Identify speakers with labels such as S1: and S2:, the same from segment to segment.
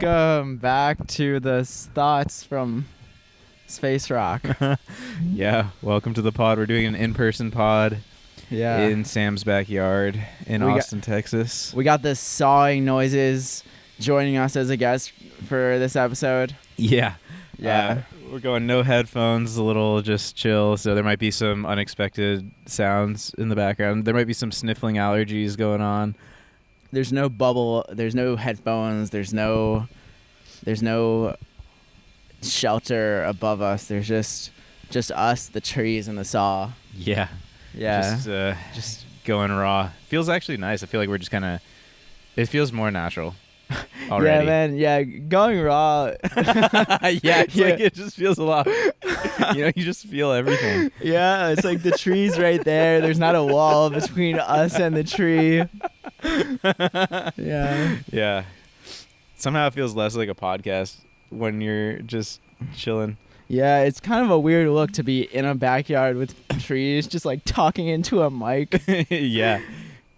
S1: Welcome back to the thoughts from Space Rock.
S2: Yeah, welcome to the pod. We're doing an in-person pod in Sam's backyard in Austin, Texas.
S1: We got the sawing noises joining us as a guest for this episode.
S2: Yeah.
S1: Yeah.
S2: We're going no headphones, a little just chill, so there might be some unexpected sounds in the background. There might be some sniffling allergies going on.
S1: There's no bubble, there's no headphones, there's no shelter above us. There's just us, the trees, and the saw.
S2: Yeah.
S1: Yeah.
S2: Just going raw. Feels actually nice. I feel like we're just kind of... It feels more natural already.
S1: Yeah, man. Yeah, going raw.
S2: Yeah, it's like it just feels a lot. You just feel everything.
S1: Yeah, it's like the tree's right there. There's not a wall between us and the tree. Yeah.
S2: Yeah. Somehow it feels less like a podcast when you're just chilling.
S1: Yeah, it's kind of a weird look to be in a backyard with trees, just like talking into a mic.
S2: Yeah.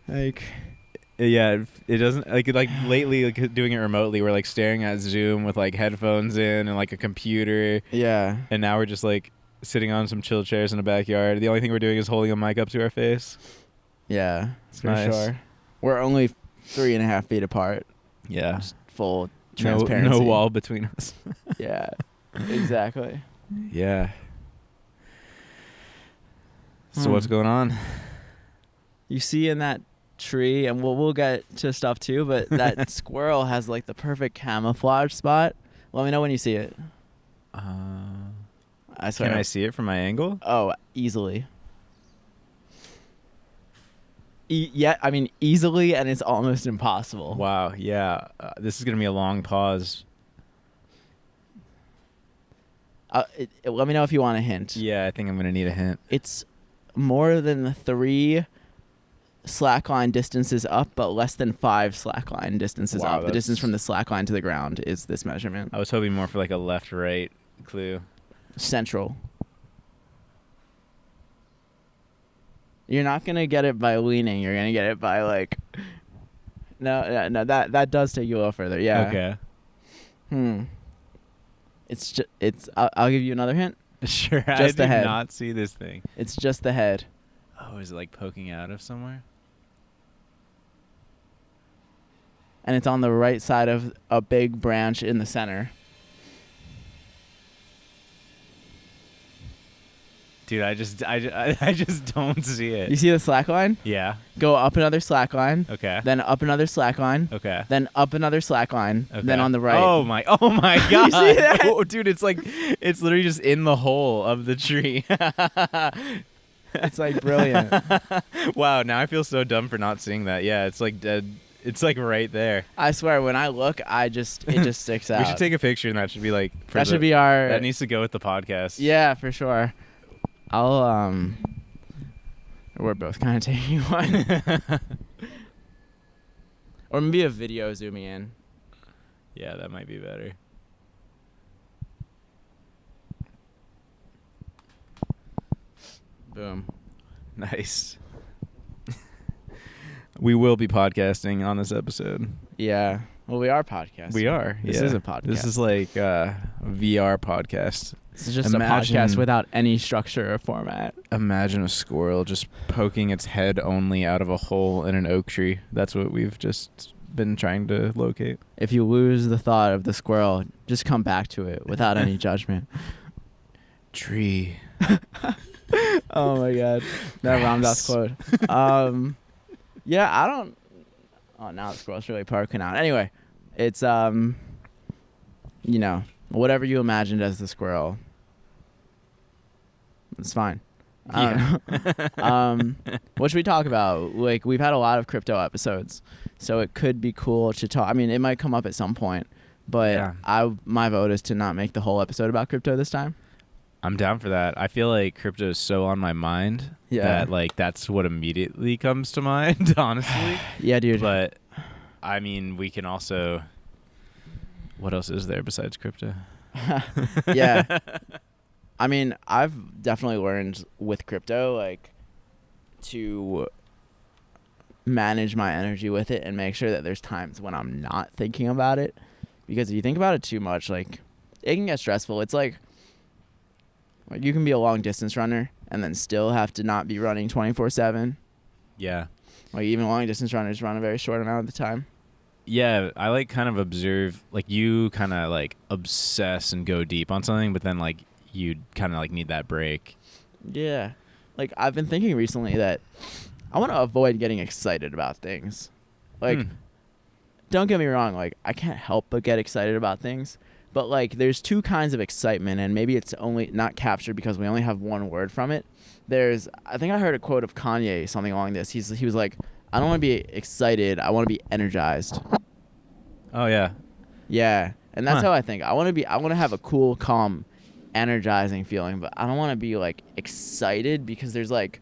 S1: Like...
S2: Yeah, it doesn't like lately, like doing it remotely. We're like staring at Zoom with like headphones in and like a computer.
S1: Yeah.
S2: And now we're just like sitting on some chill chairs in a backyard. The only thing we're doing is holding a mic up to our face.
S1: Yeah, for
S2: nice.
S1: sure. We're only 3.5 feet apart.
S2: Yeah.
S1: Just full transparency.
S2: No wall between us.
S1: Yeah, exactly.
S2: Yeah. So what's going on?
S1: You see in that tree, and we'll get to stuff too, but that squirrel has like the perfect camouflage spot. Let me know when you see it. I swear.
S2: Can I see it from my angle?
S1: Oh, easily. I mean easily, and it's almost impossible.
S2: Wow. Yeah. This is gonna be a long pause.
S1: Let me know if you want a hint.
S2: Yeah, I think I'm gonna need a hint.
S1: It's more than 3 slackline distances up, but less than 5 slackline distances up. The distance from the slackline to the ground is this measurement.
S2: I was hoping more for like a left-right clue.
S1: Central. You're not gonna get it by leaning. You're gonna get it by like. No. That does take you a little further. Yeah.
S2: Okay.
S1: I'll give you another hint.
S2: Sure.
S1: Just the
S2: I
S1: head.
S2: did not see this thing.
S1: It's just the head.
S2: Oh, is it like poking out of somewhere?
S1: And it's on the right side of a big branch in the center.
S2: Dude, I just don't see it.
S1: You see the slack line?
S2: Yeah.
S1: Go up another slack line.
S2: Okay.
S1: Then up another slack line.
S2: Okay.
S1: Then up another slack line.
S2: Okay.
S1: Then on the right.
S2: Oh my god.
S1: You see that?
S2: Oh, dude, it's literally just in the hole of the tree.
S1: It's like brilliant.
S2: Wow, now I feel so dumb for not seeing that. Yeah, it's like dead. It's like right there.
S1: I swear, when I look, it just sticks out.
S2: We should take a picture, and that should be like.
S1: Should be our.
S2: That needs to go with the podcast.
S1: Yeah, for sure. We're both kind of taking one. Or maybe a video zooming in.
S2: Yeah, that might be better.
S1: Boom.
S2: Nice. We will be podcasting on this episode.
S1: Yeah. Well, we are podcasting.
S2: We are.
S1: This is a podcast.
S2: This is like a VR podcast.
S1: This is just a podcast without any structure or format.
S2: Imagine a squirrel just poking its head only out of a hole in an oak tree. That's what we've just been trying to locate.
S1: If you lose the thought of the squirrel, just come back to it without any judgment.
S2: Tree.
S1: Oh my god. That Ram Dass quote. Yeah, I don't... Oh, now the squirrel's really poking out. Anyway, it's, whatever you imagined as the squirrel. It's fine.
S2: Yeah.
S1: What should we talk about? Like, we've had a lot of crypto episodes, so it could be cool to talk. I mean, it might come up at some point, but
S2: yeah.
S1: My vote is to not make the whole episode about crypto this time.
S2: I'm down for that. I feel like crypto is so on my mind that like that's what immediately comes to mind, honestly.
S1: Yeah, dude.
S2: But I mean, we can also... What else is there besides crypto?
S1: Yeah. I mean, I've definitely learned with crypto, like, to manage my energy with it and make sure that there's times when I'm not thinking about it. because if you think about it too much, like it can get stressful. It's like you can be a long distance runner and then still have to not be running 24/7.
S2: Yeah.
S1: Like even long distance runners run a very short amount of the time.
S2: Yeah, I like kind of observe, like you kind of like obsess and go deep on something, but then like you kind of like need that break.
S1: Yeah. Like I've been thinking recently that I want to avoid getting excited about things. Like don't get me wrong, like I can't help but get excited about things, but like there's two kinds of excitement, and maybe it's only not captured because we only have one word from it. I think I heard a quote of Kanye, something along this. He was like, I don't want to be excited, I want to be energized.
S2: Oh yeah.
S1: Yeah. And that's how I think. I want to have a cool, calm, energizing feeling, but I don't want to be like excited because there's like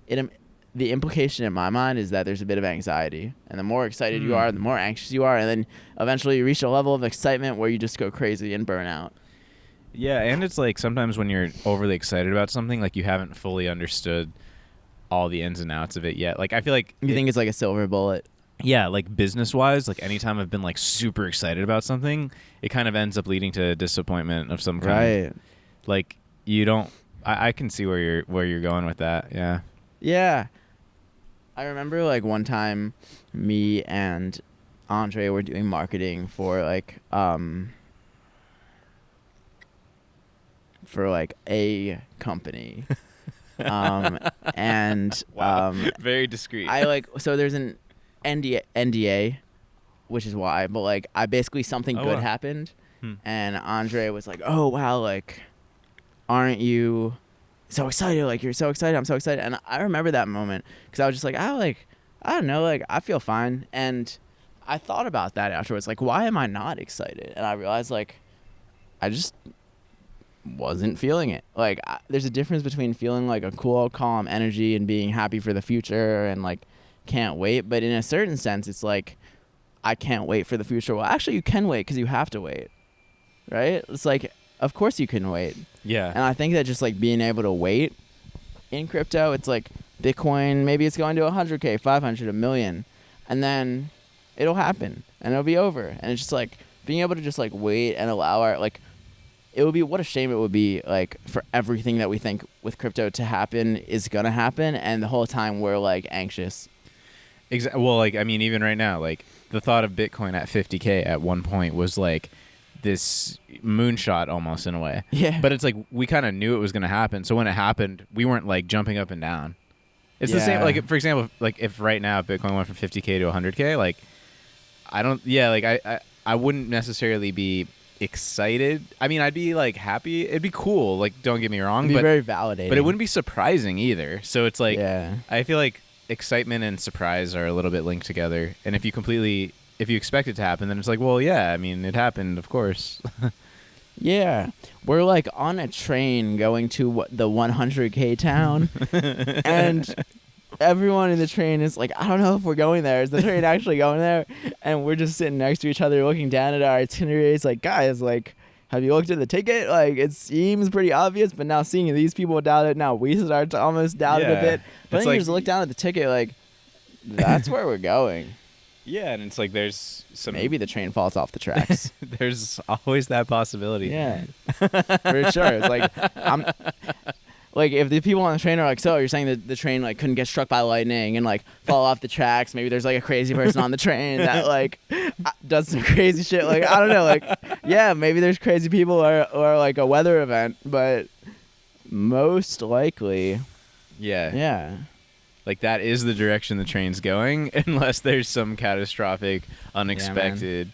S1: the implication in my mind is that there's a bit of anxiety, and the more excited you are, the more anxious you are, and then eventually you reach a level of excitement where you just go crazy and burn out.
S2: Yeah, and it's like sometimes when you're overly excited about something, like you haven't fully understood all the ins and outs of it yet. Like I feel like
S1: you think it's like a silver bullet.
S2: Yeah, like business-wise, like anytime I've been like super excited about something, it kind of ends up leading to disappointment of some kind.
S1: Right.
S2: Like you don't. I can see where you're going with that. Yeah.
S1: Yeah. I remember like one time, me and Andre were doing marketing for like a company, and
S2: wow. Very discreet.
S1: So there's an NDA, which is why, but like I basically something good happened, and Andre was like, "Oh wow, like, aren't you so excited? Like you're so excited, I'm so excited." And I remember that moment because I was just like, I don't know, like I feel fine, and I thought about that afterwards, like why am I not excited? And I realized like I just wasn't feeling it. Like there's a difference between feeling like a cool, calm energy and being happy for the future and like can't wait, but in a certain sense it's like I can't wait for the future. Well, actually you can wait because you have to wait, right? It's like of course you can wait.
S2: Yeah.
S1: And I think that just like being able to wait in crypto, it's like Bitcoin, maybe it's going to 100K, 500, a million, and then it'll happen and it'll be over. And it's just like being able to just like wait and allow it would be, what a shame it would be like for everything that we think with crypto to happen is gonna happen, and the whole time we're like anxious.
S2: Exactly. Well, like I mean, even right now, like the thought of Bitcoin at 50K at one point was like this moonshot almost in a way.
S1: Yeah.
S2: But it's like we kind of knew it was going to happen, so when it happened, we weren't like jumping up and down. It's the same. Like for example, like if right now Bitcoin went from 50K to 100K, like I don't. Yeah, like I wouldn't necessarily be excited. I mean, I'd be like happy. It'd be cool. Like don't get me wrong,
S1: It'd be very validating.
S2: But it wouldn't be surprising either. So it's like
S1: yeah.
S2: I feel like excitement and surprise are a little bit linked together. And if you expect it to happen, then it's like, well, yeah, I mean, it happened, of course.
S1: Yeah. We're like on a train going to the 100K town, and everyone in the train is like, I don't know if we're going there. Is the train actually going there? And we're just sitting next to each other looking down at our itineraries like, guys, like, have you looked at the ticket? Like, it seems pretty obvious, but now seeing these people doubt it, now we start to almost doubt it a bit. But then you just look down at the ticket like, that's where we're going.
S2: Yeah, and it's like there's some...
S1: Maybe the train falls off the tracks.
S2: There's always that possibility.
S1: Yeah. For sure. It's like, like, if the people on the train are like, so you're saying that the train like couldn't get struck by lightning and like fall off the tracks? Maybe there's like a crazy person on the train that like does some crazy shit. Like, I don't know. Like, yeah, maybe there's crazy people or like a weather event, but most likely, yeah,
S2: like that is the direction the train's going, unless there's some catastrophic, unexpected,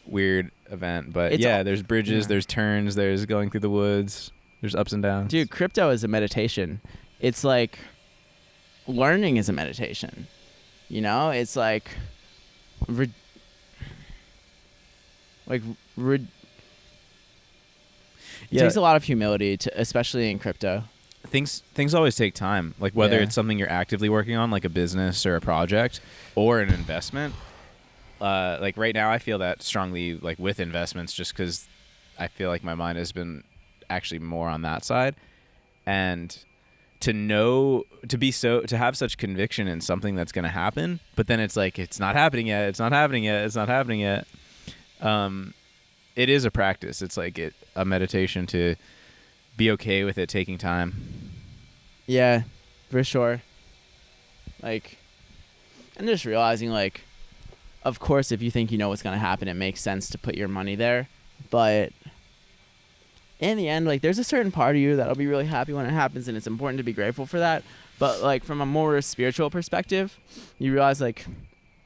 S2: weird event. But there's bridges, there's turns, there's going through the woods. There's ups and downs.
S1: Dude, crypto is a meditation. It's like learning is a meditation. You know, it's like it takes a lot of humility to, especially in crypto.
S2: Things always take time. Like whether it's something you're actively working on, like a business or a project, or an investment. Like right now, I feel that strongly, like with investments, just because I feel like my mind has been actually more on that side, and to have such conviction in something that's going to happen, but then it's like it's not happening yet, it is a practice. It's like a meditation to be okay with it taking time.
S1: Yeah, for sure. Like, and just realizing, like, of course, if you think you know what's going to happen, it makes sense to put your money there. But in the end, like, there's a certain part of you that'll be really happy when it happens, and it's important to be grateful for that. But, like, from a more spiritual perspective, you realize, like,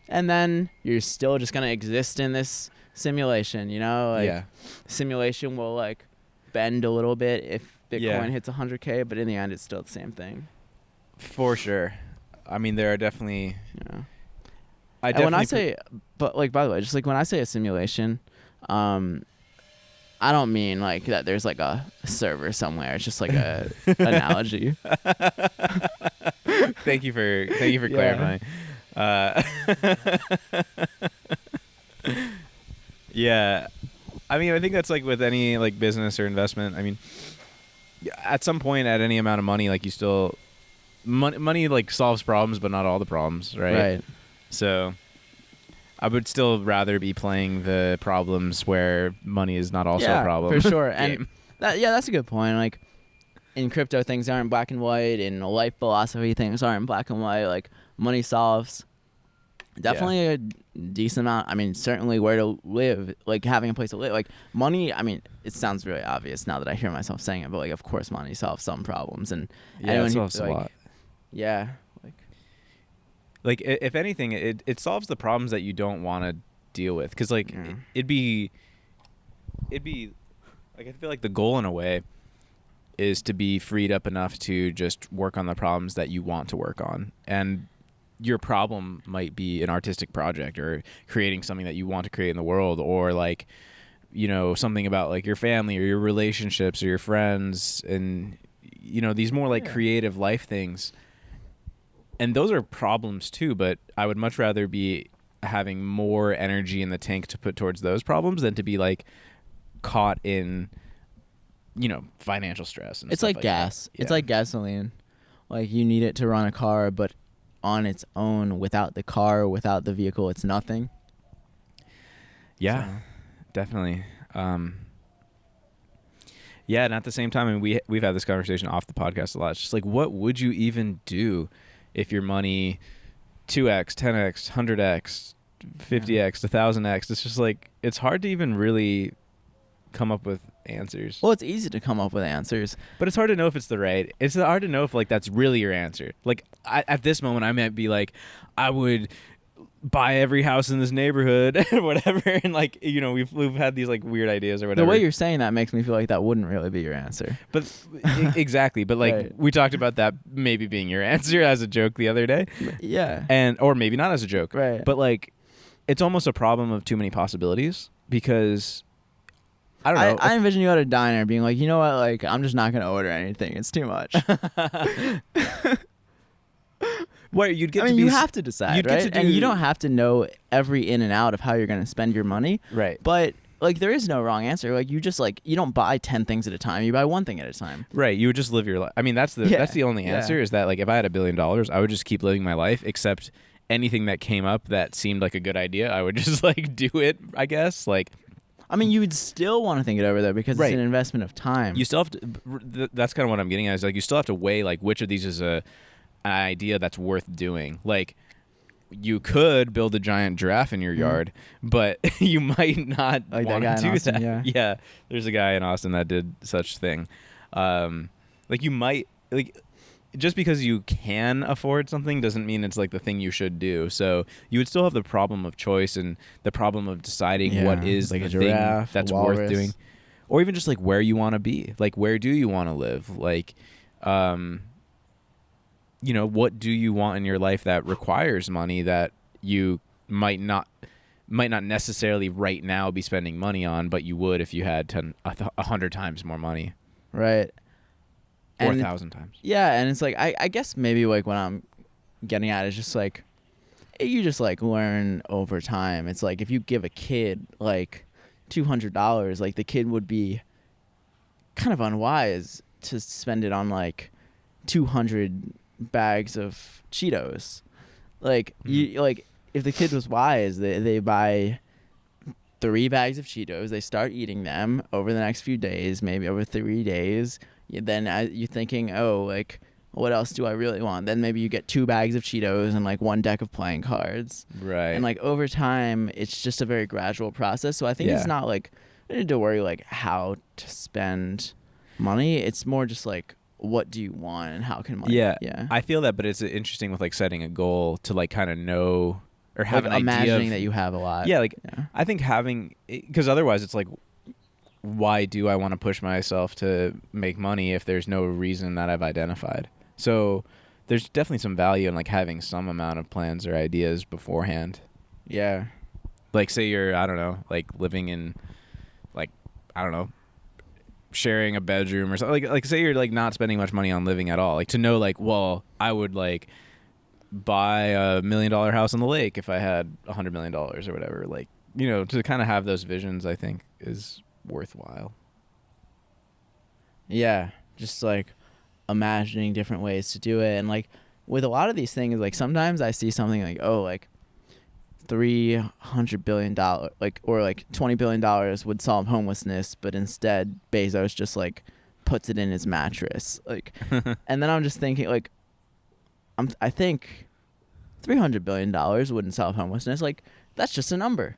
S1: and then you're still just going to exist in this simulation, you know? Like, simulation will, like, bend a little bit if Bitcoin hits 100K, but in the end, it's still the same thing.
S2: For sure. I mean, there are definitely...
S1: Yeah. And when I say... But, like, by the way, just, like, when I say a simulation, I don't mean, like, that there's, like, a server somewhere. It's just, like, a analogy.
S2: Thank you for clarifying. Yeah. I mean, I think that's, like, with any, like, business or investment. I mean, at some point, at any amount of money, like, you still... Money, like, solves problems, but not all the problems, right?
S1: Right.
S2: So... I would still rather be playing the problems where money is not also a problem.
S1: For sure. And that's a good point. Like, in crypto, things aren't black and white. In life philosophy, things aren't black and white. Like, money solves definitely a decent amount. I mean, certainly where to live, like having a place to live. Like, money, I mean, it sounds really obvious now that I hear myself saying it, but, like, of course money solves some problems. And
S2: it solves a lot.
S1: Yeah.
S2: Like, if anything, it solves the problems that you don't want to deal with. Because, like, it'd be, like, I feel like the goal in a way is to be freed up enough to just work on the problems that you want to work on. And your problem might be an artistic project or creating something that you want to create in the world, or, like, you know, something about, like, your family or your relationships or your friends and, you know, these more, like, creative life things. And those are problems too, but I would much rather be having more energy in the tank to put towards those problems than to be, like, caught in, you know, financial stress. And
S1: it's like gas.
S2: Yeah.
S1: It's like gasoline. Like, you need it to run a car, but on its own, without the car, without the vehicle, it's nothing.
S2: Yeah, definitely. Yeah, and at the same time, I mean, we've had this conversation off the podcast a lot. It's just like, what would you even do if your money 2x, 10x, 100x, 50x, 1000x? It's just like, it's hard to even really come up with answers.
S1: Well, it's easy to come up with answers,
S2: but it's hard to know if it's the right. It's hard to know if, like, that's really your answer. Like, at this moment, I might be like, I would buy every house in this neighborhood or whatever, and, like, you know, we've had these, like, weird ideas or whatever.
S1: The way you're saying that makes me feel like that wouldn't really be your answer.
S2: But exactly. But, like,
S1: right.
S2: We talked about that maybe being your answer as a joke the other day.
S1: Yeah.
S2: Or maybe not as a joke.
S1: Right.
S2: But, like, it's almost a problem of too many possibilities, because I don't know.
S1: I envision you at a diner being like, you know what, like, I'm just not gonna order anything. It's too much.
S2: What you'd get?
S1: I mean,
S2: to
S1: you have to decide, right? And you don't have to know every in and out of how you're going to spend your money,
S2: right?
S1: But, like, there is no wrong answer. Like, you just, like, you don't buy 10 things at a time. You buy one thing at a time,
S2: right? You would just live your life. I mean, that's the only answer. Is that, like, if I had $1 billion, I would just keep living my life. Except anything that came up that seemed like a good idea, I would just, like, do it. I guess, like.
S1: I mean, you would still want to think it over, though, because it's an investment of time.
S2: You still have to. That's kind of what I'm getting at. Is, like, you still have to weigh, like, which of these is an idea that's worth doing. Like, you could build a giant giraffe in your yard, but you might not want to do that. Yeah, there's a guy in Austin that did such thing. Like, you might, like, just because you can afford something doesn't mean it's, like, the thing you should do. So you would still have the problem of choice and the problem of deciding what is, like, the thing that's worth doing, or even just, like, where you want to be. Like, where do you want to live? Like, you know, what do you want in your life that requires money that you might not necessarily right now be spending money on, but you would if you had 100 times more money.
S1: Right.
S2: Or 1,000 times.
S1: Yeah, and it's like, I guess maybe, like, what I'm getting at is just, like, you just, like, learn over time. It's like, if you give a kid, like, $200, like, the kid would be kind of unwise to spend it on, like, 200 bags of Cheetos. Like, you, like, if the kid was wise, they buy 3 bags of Cheetos. They start eating them over the next few days, maybe over 3 days. Then you're thinking, oh, like, what else do I really want? Then maybe you get 2 bags of Cheetos and like 1 deck of playing cards.
S2: Right.
S1: And like over time, it's just a very gradual process. So I think it's not like I need to worry like how to spend money. It's more just like, what do you want and how can money?
S2: Yeah. I feel that, but it's interesting with like setting a goal to like kind of know or have
S1: like
S2: an idea
S1: imagining
S2: of,
S1: that you have a lot.
S2: Yeah, like I think having, because otherwise it's like, why do I want to push myself to make money if there's no reason that I've identified? So there's definitely some value in like having some amount of plans or ideas beforehand.
S1: Yeah.
S2: Like say you're, I don't know, like living in like, I don't know, sharing a bedroom or something. Like say you're like not spending much money on living at all. Like to know like, well, I would like buy a $1 million house on the lake if I had $100 million or whatever. Like, you know, to kind of have those visions, I think is worthwhile.
S1: Yeah. Just like imagining different ways to do it. And like with a lot of these things, like sometimes I see something like, oh, like $300 billion, like, or like $20 billion would solve homelessness, but instead Bezos just like puts it in his mattress. Like, and then I'm just thinking like, I think $300 billion wouldn't solve homelessness. Like that's just a number.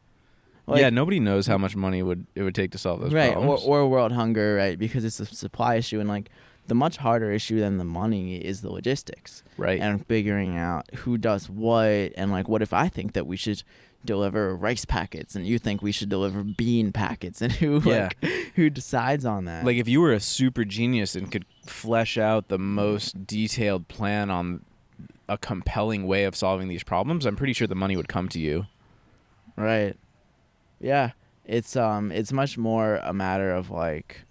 S1: Like,
S2: yeah, nobody knows how much money it would take to solve those problems.
S1: Or world hunger, right? Because it's a supply issue, and like the much harder issue than the money is the logistics,
S2: right?
S1: And figuring out who does what, and like what if I think that we should deliver rice packets and you think we should deliver bean packets, and who decides on that?
S2: Like if you were a super genius and could flesh out the most detailed plan on a compelling way of solving these problems, I'm pretty sure the money would come to you.
S1: Right. Yeah. It's much more a matter of like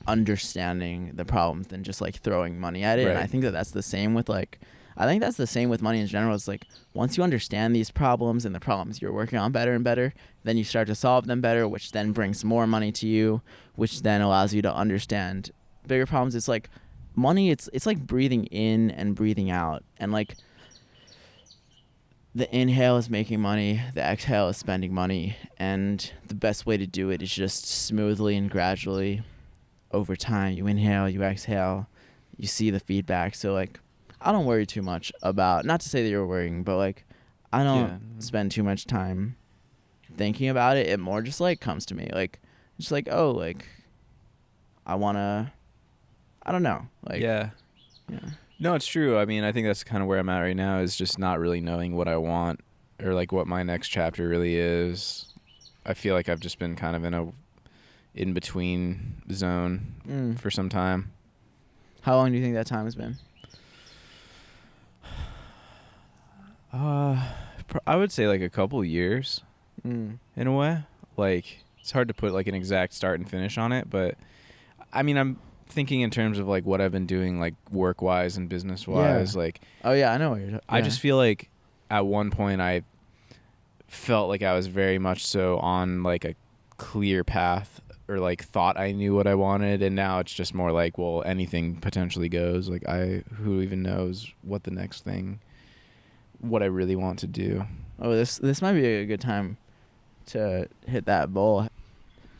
S1: understanding the problems than just like throwing money at it.
S2: Right.
S1: And I think that's the same with like, I think that's the same with money in general. It's like once you understand these problems and the problems you're working on better and better, then you start to solve them better, which then brings more money to you, which then allows you to understand bigger problems. It's like money, it's like breathing in and breathing out, and like the inhale is making money, the exhale is spending money, and the best way to do it is just smoothly and gradually over time. You inhale, you exhale, you see the feedback. So like I don't worry too much about, not to say that you're worrying, but like I don't spend too much time thinking about it. It more just like comes to me, like just like, oh, like I don't know, like
S2: yeah. No, it's true. I mean, I think that's kind of where I'm at right now, is just not really knowing what I want or like what my next chapter really is. I feel like I've just been kind of in a in-between zone for some time.
S1: How long do you think that time has been?
S2: I would say like a couple years in a way. Like it's hard to put like an exact start and finish on it, but I mean, I'm thinking in terms of like what I've been doing like work-wise and business-wise. Like,
S1: oh yeah, I know what you're talking.
S2: I just feel like at one point I felt like I was very much so on like a clear path, or like thought I knew what I wanted, and now it's just more like, well, anything potentially goes. Like who even knows what the next thing, what I really want to do. Oh,
S1: this might be a good time to hit that bowl.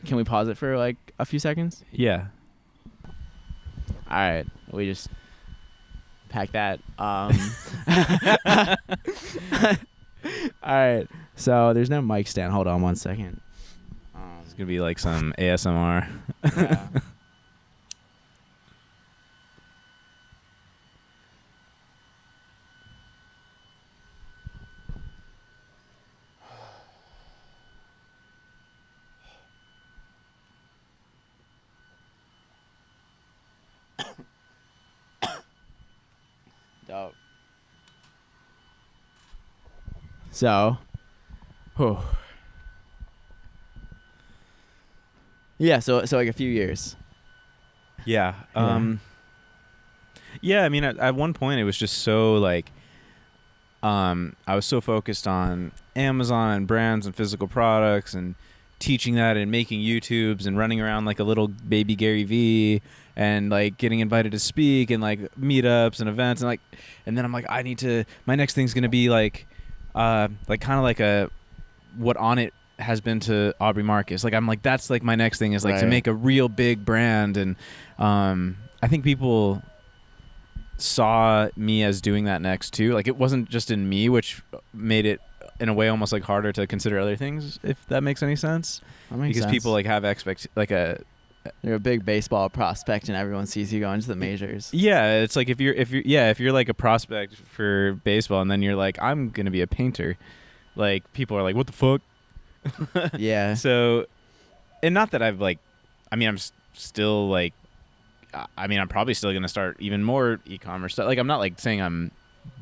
S1: Can we pause it for like a few seconds?
S2: Yeah.
S1: All right, we just pack that. All right, so there's no mic stand. Hold on one second.
S2: It's gonna be like some ASMR.
S1: Yeah. Dope. So, yeah, so like a few years.
S2: Yeah. Yeah, I mean, at one point it was just so like, I was so focused on Amazon and brands and physical products and teaching that and making YouTubes and running around like a little baby Gary Vee and like getting invited to speak and like meetups and events, and then I'm like, my next thing's gonna be like kind of like what Onnit has been to Aubrey Marcus. Like I'm like that's like my next thing is like to make a real big brand, and I think people saw me as doing that next too. Like it wasn't just in me, which made it in a way almost like harder to consider other things, if that makes any sense.
S1: That makes
S2: because
S1: sense.
S2: people like have
S1: you're a big baseball prospect and everyone sees you going to the majors.
S2: Yeah, it's like if you're like a prospect for baseball and then you're like I'm going to be a painter. Like people are like what the fuck?
S1: Yeah.
S2: So, and not that I've like I'm still like I'm probably still going to start even more e-commerce stuff. Like I'm not like saying I'm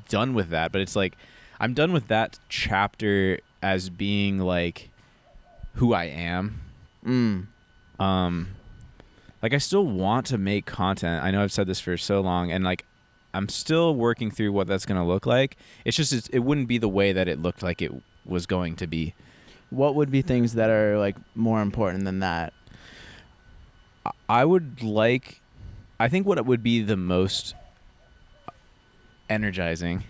S2: done with that, but it's like I'm done with that chapter as being like who I am. Like I still want to make content. I know I've said this for so long, and like I'm still working through what that's going to look like. It's just it wouldn't be the way that it looked like it was going to be.
S1: What would be things that are like more important than that?
S2: I think what it would be the most energizing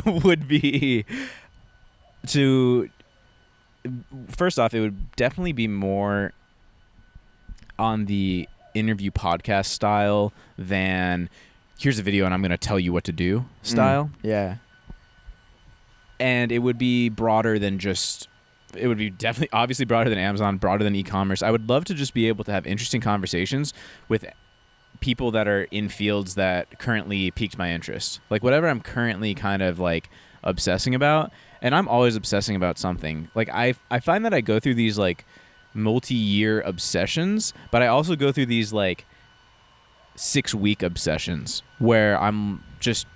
S2: would be to, first off, it would definitely be more on the interview podcast style than here's a video and I'm going to tell you what to do style.
S1: Yeah.
S2: And it would be broader than just, it would be definitely obviously broader than Amazon, broader than e-commerce. I would love to just be able to have interesting conversations with people that are in fields that currently piqued my interest. Like whatever I'm currently kind of like obsessing about, and I'm always obsessing about something. Like I find that I go through these like multi-year obsessions, but I also go through these like 6-week obsessions where I'm just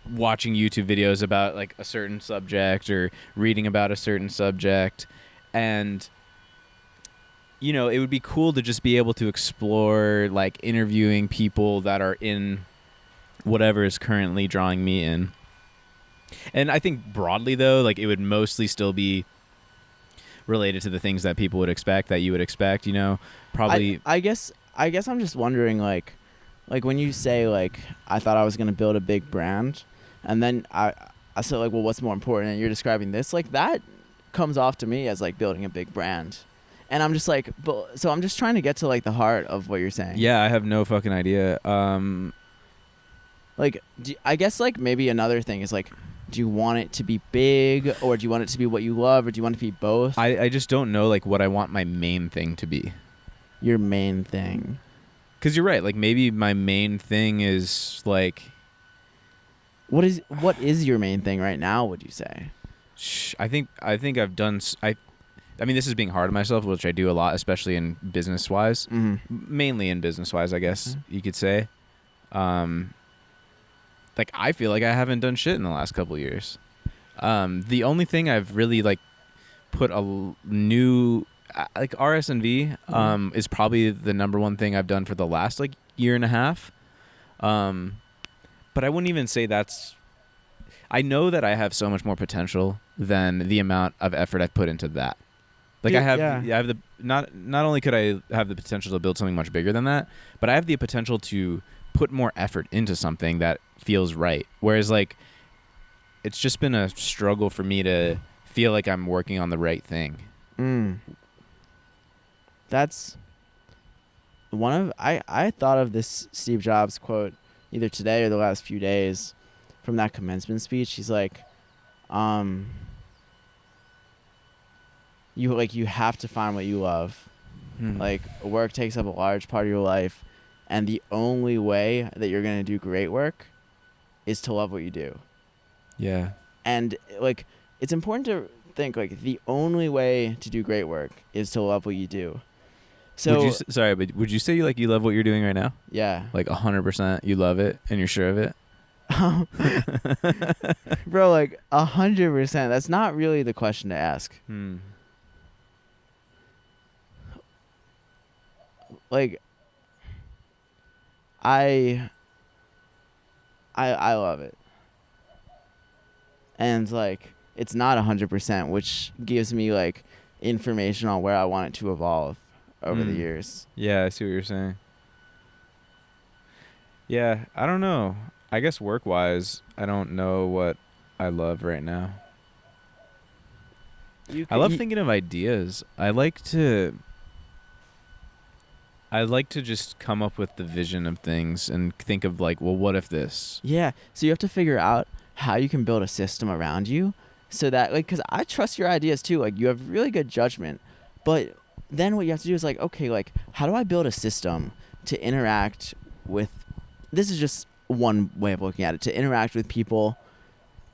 S2: watching YouTube videos about like a certain subject or reading about a certain subject. And you know, it would be cool to just be able to explore like interviewing people that are in whatever is currently drawing me in. And I think broadly though, like it would mostly still be related to the things that people would expect, that you would expect, you know, probably.
S1: I guess I'm just wondering like when you say like I thought I was going to build a big brand, and then I said like, well, what's more important? And you're describing this, like that comes off to me as like building a big brand. And I'm just like, so I'm just trying to get to like the heart of what you're saying.
S2: Yeah, I have no fucking idea.
S1: Like, I guess like maybe another thing is like, do you want it to be big, or do you want it to be what you love, or do you want it to be both?
S2: I just don't know like what I want my main thing to be.
S1: Your main thing.
S2: Because you're right. Like maybe my main thing is like.
S1: What is your main thing right now, would you say?
S2: I think I've done. I mean, this is being hard on myself, which I do a lot, especially in business-wise.
S1: Mm-hmm.
S2: Mainly in business-wise, I guess you could say. Like, I feel like I haven't done shit in the last couple years. The only thing I've really, like, put a new... Like, RSNV is probably the number one thing I've done for the last, like, year and a half. But I wouldn't even say that's... I know that I have so much more potential than the amount of effort I've put into that. Like I have the not only could I have the potential to build something much bigger than that, but I have the potential to put more effort into something that feels right. Whereas like it's just been a struggle for me to feel like I'm working on the right thing.
S1: That's one of I thought of this Steve Jobs quote either today or the last few days from that commencement speech. He's like, you have to find what you love. Like work takes up a large part of your life, and the only way that you're going to do great work is to love what you do.
S2: Yeah.
S1: And like it's important to think like the only way to do great work is to love what you do. So
S2: but would you say you love what you're doing right now?
S1: Yeah.
S2: Like 100% you love it and you're sure of it?
S1: Bro, like 100%. That's not really the question to ask. Like I love it. And like it's not 100%, which gives me like information on where I want it to evolve over the years.
S2: Yeah, I see what you're saying. Yeah, I don't know. I guess work-wise, I don't know what I love right now. I love thinking of ideas. I like to just come up with the vision of things and think of like, well, what if this?
S1: Yeah. So you have to figure out how you can build a system around you so that, like, because I trust your ideas too. Like, you have really good judgment. But then what you have to do is like, okay, like, how do I build a system to interact with, this is just one way of looking at it, to interact with people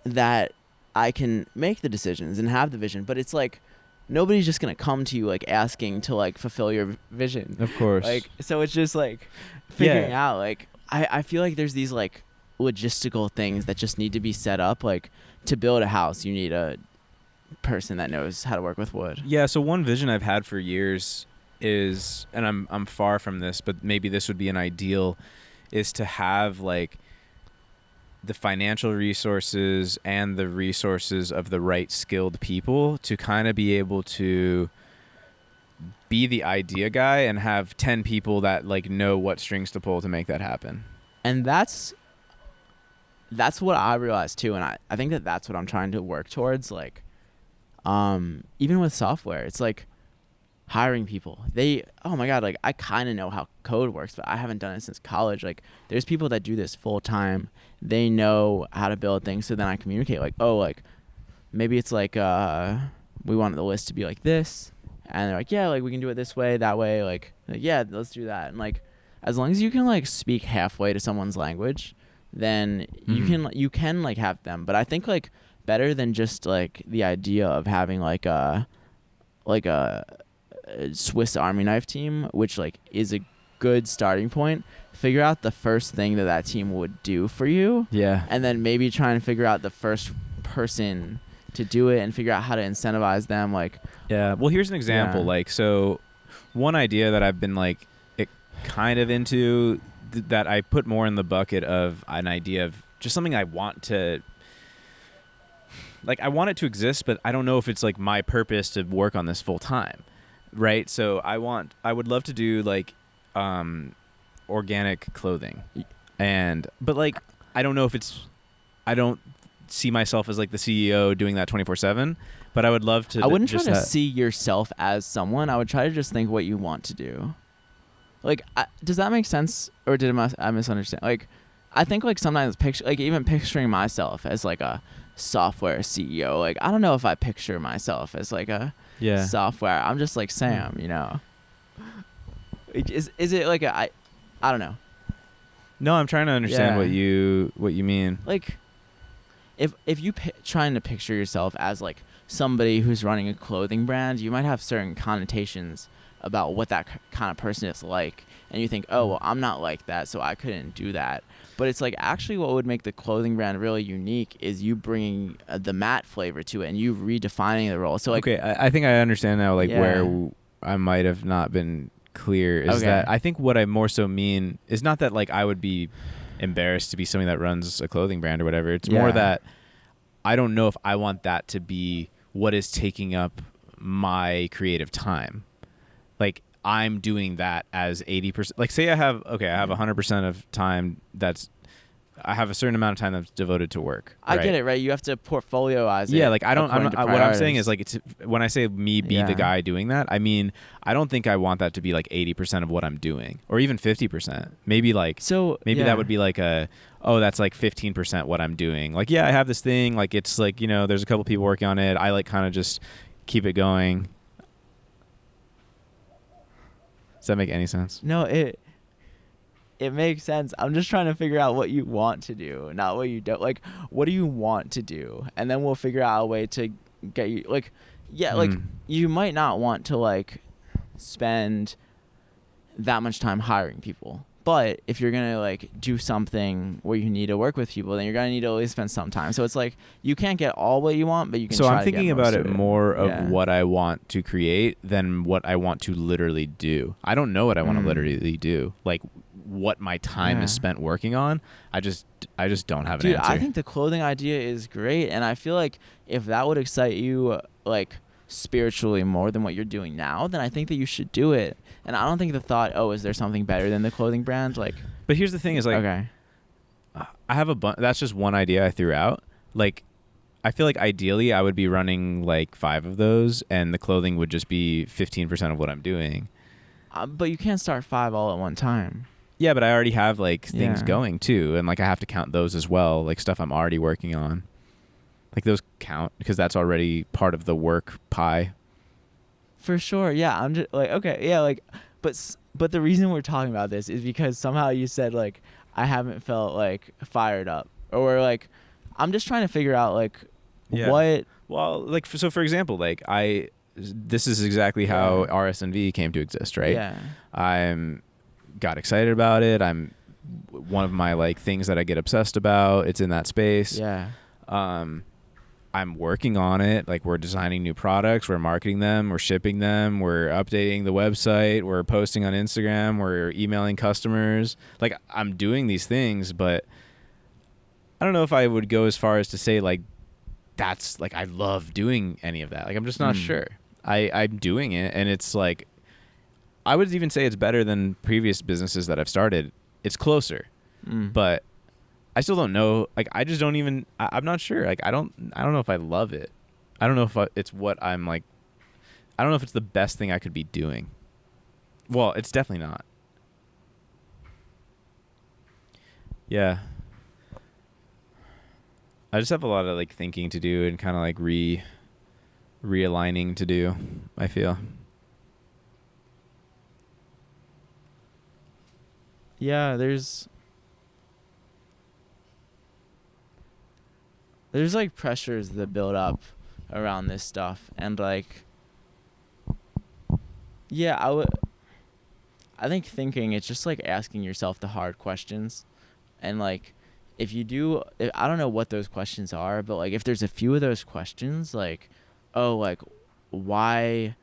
S1: that I can make the decisions and have the vision. But it's like, nobody's just going to come to you like asking to like fulfill your vision.
S2: Of course.
S1: Like, so it's just like figuring out, like, I feel like there's these like logistical things that just need to be set up. Like, to build a house, you need a person that knows how to work with wood.
S2: Yeah. So one vision I've had for years is, and I'm far from this, but maybe this would be an ideal, is to have like the financial resources and the resources of the right skilled people to kind of be able to be the idea guy and have 10 people that like know what strings to pull to make that happen.
S1: And that's what I realized too. And I think that's what I'm trying to work towards. Like, even with software, it's like hiring people. Oh my God, like, I kind of know how code works, but I haven't done it since college. Like, there's people that do this full time. They know how to build things. So then I communicate like, oh, like, maybe it's like, we want the list to be like this. And they're like, yeah, like, we can do it this way, that way. Like, yeah, let's do that. And like, as long as you can like speak halfway to someone's language, then you can like have them. But I think like better than just like the idea of having like a Swiss Army knife team, which like is a good starting point. Figure out the first thing that team would do for you.
S2: Yeah.
S1: And then maybe try and figure out the first person to do it and figure out how to incentivize them. Like,
S2: yeah. Well, here's an example.
S1: Yeah.
S2: Like, so one idea that I've been like kind of into that I put more in the bucket of an idea of just something I want to, like, I want it to exist, but I don't know if it's like my purpose to work on this full time. Right. So I would love to do like, organic clothing, but like, I don't know if I don't see myself as like the CEO doing that 24/7, but I would love to.
S1: I wouldn't try to see yourself as someone. I would try to just think what you want to do. Like, does that make sense? Or did I misunderstand? Like, I think like sometimes even picturing myself as like a software CEO, like, I don't know if I picture myself as like a software. I'm just like Sam, you know. Is it like I don't know.
S2: No, I'm trying to understand what you mean.
S1: Like, if you trying to picture yourself as like somebody who's running a clothing brand, you might have certain connotations about what that kind of person is like, and you think, oh, well, I'm not like that, so I couldn't do that. But it's like, actually what would make the clothing brand really unique is you bringing the matte flavor to it and you redefining the role. So like,
S2: okay, I think I understand now, like, where I might have not been clear is that I think what I more so mean is not that like I would be embarrassed to be somebody that runs a clothing brand or whatever. It's more that I don't know if I want that to be what is taking up my creative time. Like, I'm doing that as 80%. Like, say I have 100% of time I have a certain amount of time that's devoted to work.
S1: I get it, right? You have to portfolioize it.
S2: Yeah, like what I'm saying is like, when I say me be the guy doing that, I mean, I don't think I want that to be like 80% of what I'm doing, or even 50%. Maybe like, that would be like that's like 15% what I'm doing. Like, I have this thing, like, it's like, you know, there's a couple people working on it. I like kind of just keep it going. Does that make any sense?
S1: No, it makes sense. I'm just trying to figure out what you want to do, not what you don't. Like, what do you want to do? And then we'll figure out a way to get you, like, like, you might not want to, like, spend that much time hiring people. But if you're going to, like, do something where you need to work with people, then you're going to need to at least spend some time. So it's like, you can't get all what you want, but you can try to get most of it.
S2: So I'm thinking about it more of what I want to create than what I want to literally do. I don't know what I want to literally do. Like, what my time is spent working on, I just don't have an answer.
S1: I think the clothing idea is great, and I feel like if that would excite you, like, spiritually more than what you're doing now, then I think that you should do it. And I don't think the thought, oh, is there something better than the clothing brand? Like,
S2: but here's the thing is, like, I have that's just one idea I threw out. Like, I feel like ideally I would be running like 5 of those, and the clothing would just be 15% of what I'm doing.
S1: But you can't start 5 all at one time.
S2: Yeah, but I already have like things going too, and like I have to count those as well, like stuff I'm already working on. Like those count because that's already part of the work pie.
S1: For sure. Yeah, I'm just like, okay, yeah, like, but the reason we're talking about this is because somehow you said like I haven't felt like fired up, or like I'm just trying to figure out like what.
S2: Well, like so for example, like this is exactly how RSNV came to exist, right?
S1: Yeah.
S2: I'm got excited about it. I'm one of my like things that I get obsessed about. It's in that space.
S1: Yeah.
S2: I'm working on it. Like we're designing new products, we're marketing them, we're shipping them, we're updating the website, we're posting on Instagram, we're emailing customers. Like I'm doing these things, but I don't know if I would go as far as to say like that's like I love doing any of that. Like I'm just not sure. I'm doing it, and it's like I would even say it's better than previous businesses that I've started. It's closer, but I still don't know. Like, I just don't even. I'm not sure. Like, I don't know if I love it. I don't know if it's what I'm like. I don't know if it's the best thing I could be doing. Well, it's definitely not. Yeah. I just have a lot of like thinking to do and kind of like realigning to do, I feel.
S1: Yeah, there's like pressures that build up around this stuff, and like I think thinking it's just like asking yourself the hard questions, and like if you do, I don't know what those questions are, but like if there's a few of those questions, like like why,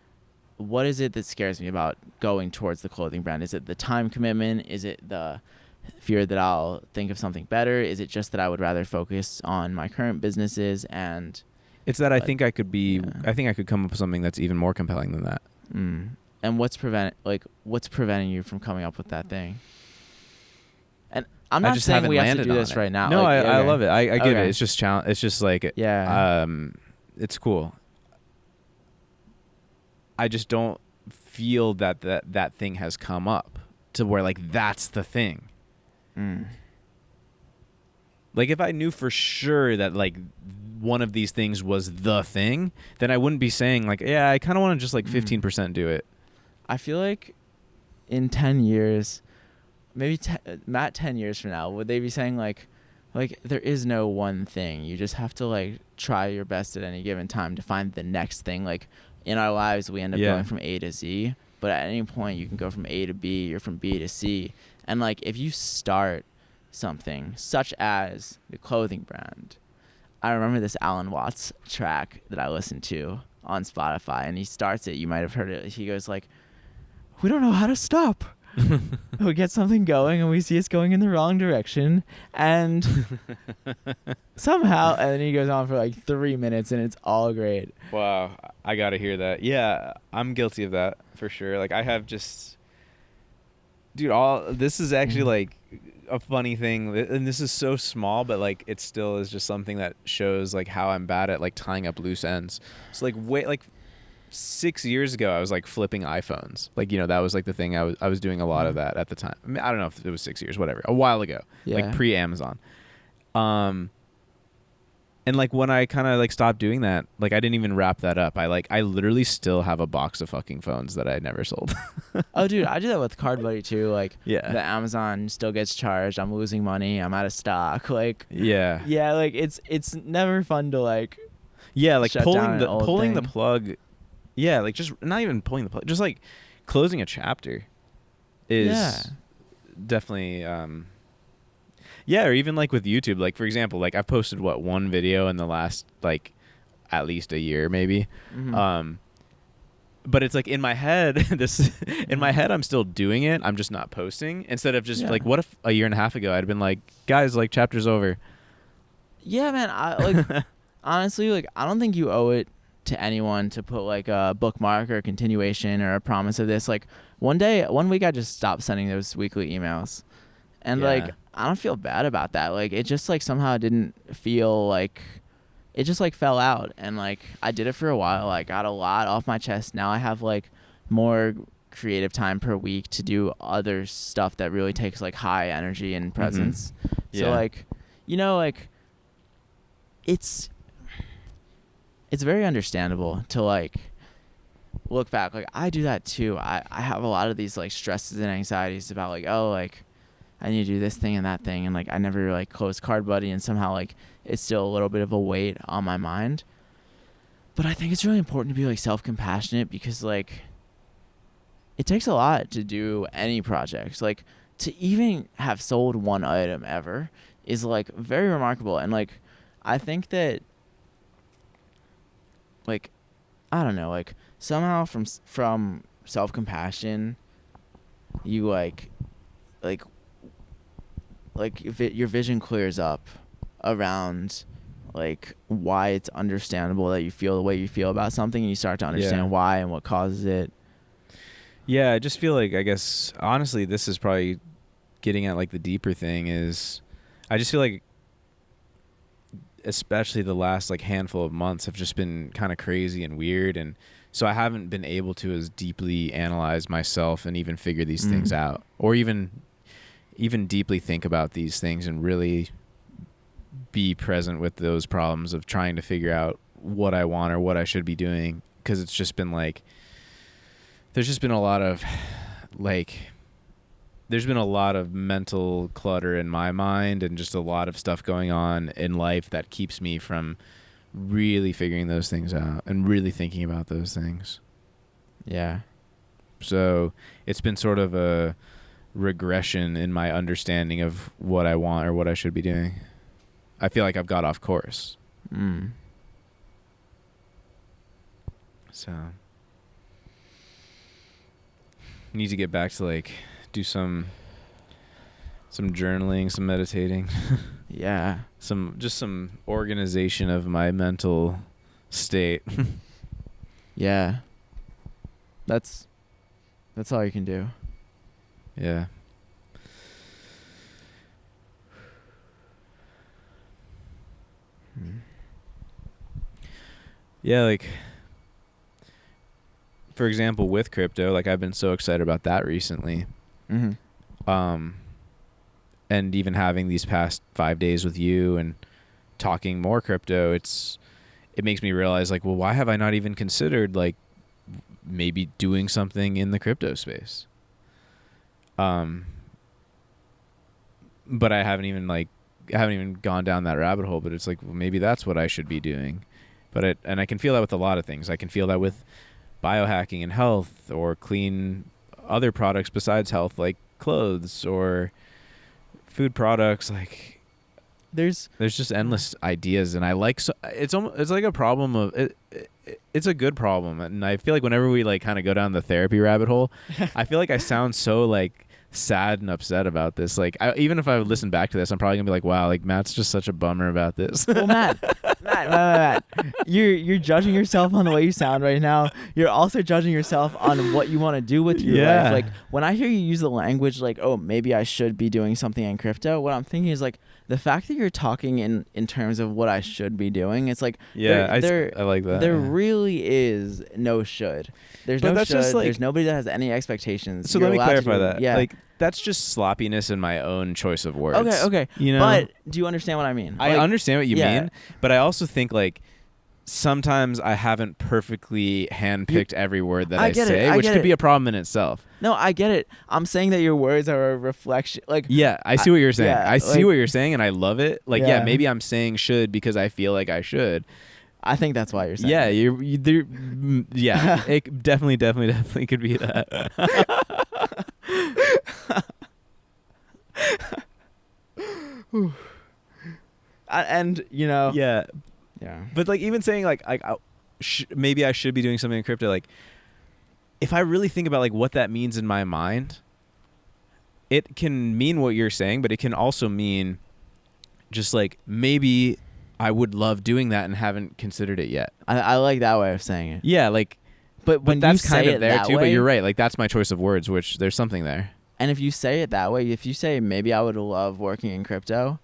S1: what is it that scares me about going towards the clothing brand? Is it the time commitment? Is it the fear that I'll think of something better? Is it just that I would rather focus on my current businesses? And
S2: it's that I think I could come up with something that's even more compelling than that.
S1: And what's preventing you from coming up with that thing? And I'm not saying we have to do this right now.
S2: No,
S1: like,
S2: I love it. I get it. It's just It's just like it's cool. I just don't feel that thing has come up to where like that's the thing. Like if I knew for sure that like one of these things was the thing, then I wouldn't be saying like, yeah, I kind of want to just like 15% do it.
S1: I feel like in 10 years, maybe Matt 10 years from now, would they be saying like there is no one thing. You just have to like try your best at any given time to find the next thing. Like in our lives, we end up going from A to Z, but at any point you can go from A to B or from B to C. And like if you start something such as the clothing brand, I remember this Alan Watts track that I listened to on Spotify, and he starts it. You might have heard it. He goes like, "We don't know how to stop." We get something going and we see it's going in the wrong direction, and somehow, and then he goes on for like 3 minutes and it's all great.
S2: Wow, I gotta hear that. Yeah, I'm guilty of that for sure. Like I have just, dude, this is actually like a funny thing, and this is so small, but like it still is just something that shows like how I'm bad at like tying up loose ends. So like 6 years ago, I was like flipping iPhones. Like, you know, that was like the thing. I was doing a lot of that at the time. I mean, I don't know if it was 6 years, whatever. A while ago, like pre-Amazon. And like when I kind of like stopped doing that, like I didn't even wrap that up. I literally still have a box of fucking phones that I never sold.
S1: Oh, dude, I do that with Card Buddy too. Like,
S2: the
S1: Amazon still gets charged. I'm losing money. I'm out of stock. Like,
S2: yeah,
S1: like it's never fun to like.
S2: Yeah, like pulling the plug. Yeah, like just not even pulling the plug, just like closing a chapter is definitely or even like with YouTube, like for example, like I've posted one video in the last like at least a year maybe. But it's like in my head I'm still doing it. I'm just not posting, instead of just like, what if a year and a half ago I'd been like, guys, like chapter's over. Yeah, man, I like honestly, like I don't think you owe it to anyone to put like a bookmark or a continuation or a promise of this. Like one week I just stopped sending those weekly emails, and like I don't feel bad about that. Like it just like somehow didn't feel like
S1: it just like fell out, and like I did it for a while. I got a lot off my chest. Now I have like more creative time per week to do other stuff that really takes like high energy and presence. So like, you know, like it's very understandable to like look back. Like I do that too. I have a lot of these like stresses and anxieties about like, oh, like I need to do this thing and that thing, and like I never like close Card Buddy, and somehow like it's still a little bit of a weight on my mind. But I think it's really important to be like self-compassionate, because like it takes a lot to do any projects. Like to even have sold one item ever is like very remarkable. And like I think that like I don't know, like somehow from self-compassion you like if your vision clears up around like why it's understandable that you feel the way you feel about something, and you start to understand why and what causes it.
S2: Yeah, I just feel like, I guess, honestly, this is probably getting at like the deeper thing is, I just feel like especially the last like handful of months have just been kind of crazy and weird, and so I haven't been able to as deeply analyze myself and even figure these things out, or even deeply think about these things and really be present with those problems of trying to figure out what I want or what I should be doing, because it's just been like there's just been a lot of mental clutter in my mind, and just a lot of stuff going on in life that keeps me from really figuring those things out and really thinking about those things.
S1: Yeah.
S2: So it's been sort of a regression in my understanding of what I want or what I should be doing. I feel like I've got off course. So need to get back to like do some journaling, some meditating.
S1: Yeah.
S2: Some organization of my mental state.
S1: Yeah. That's all you can do.
S2: Yeah. Yeah, like for example, with crypto, like I've been so excited about that recently. And even having these past 5 days with you and talking more crypto, it makes me realize like, well, why have I not even considered like maybe doing something in the crypto space? But I haven't even gone down that rabbit hole, but it's like, well, maybe that's what I should be doing. And I can feel that with a lot of things. I can feel that with biohacking and health, or clean other products besides health, like clothes or food products. Like there's just endless ideas, and it's like a problem of it. It's a good problem, and I feel like whenever we like kind of go down the therapy rabbit hole, I feel like I sound so like sad and upset about this. Like even if I would listen back to this, I'm probably gonna be like, wow, like Matt's just such a bummer about this.
S1: Well, Matt, you're judging yourself on the way you sound right now. You're also judging yourself on what you want to do with your life. Like when I hear you use the language like, oh, maybe I should be doing something in crypto, what I'm thinking is like the fact that you're talking in terms of what I should be doing. It's like
S2: I like that.
S1: There really is no should. There's no should. Just like, there's nobody that has any expectations.
S2: So let me clarify that. Yeah. Like that's just sloppiness in my own choice of words.
S1: Okay.
S2: You know?
S1: But do you understand what I mean?
S2: I understand what you mean, but I also think like sometimes I haven't perfectly handpicked every word that I say, which could be a problem in itself.
S1: No, I get it. I'm saying that your words are a reflection. Like,
S2: yeah, I see what you're saying. I see what you're saying, and I love it. Like, maybe I'm saying should because I feel like I should.
S1: I think that's why you're saying.
S2: Yeah, yeah, it definitely could be that.
S1: And you know.
S2: Yeah. But like even saying like maybe I should be doing something in crypto, like if I really think about like what that means in my mind, it can mean what you're saying, but it can also mean just like maybe I would love doing that and haven't considered it yet.
S1: I like that way of saying it.
S2: Yeah, like
S1: but when
S2: that's
S1: you say
S2: kind of there too,
S1: way,
S2: but you're right. Like that's my choice of words, which there's something there.
S1: And if you say it that way, if you say maybe I would love working in crypto,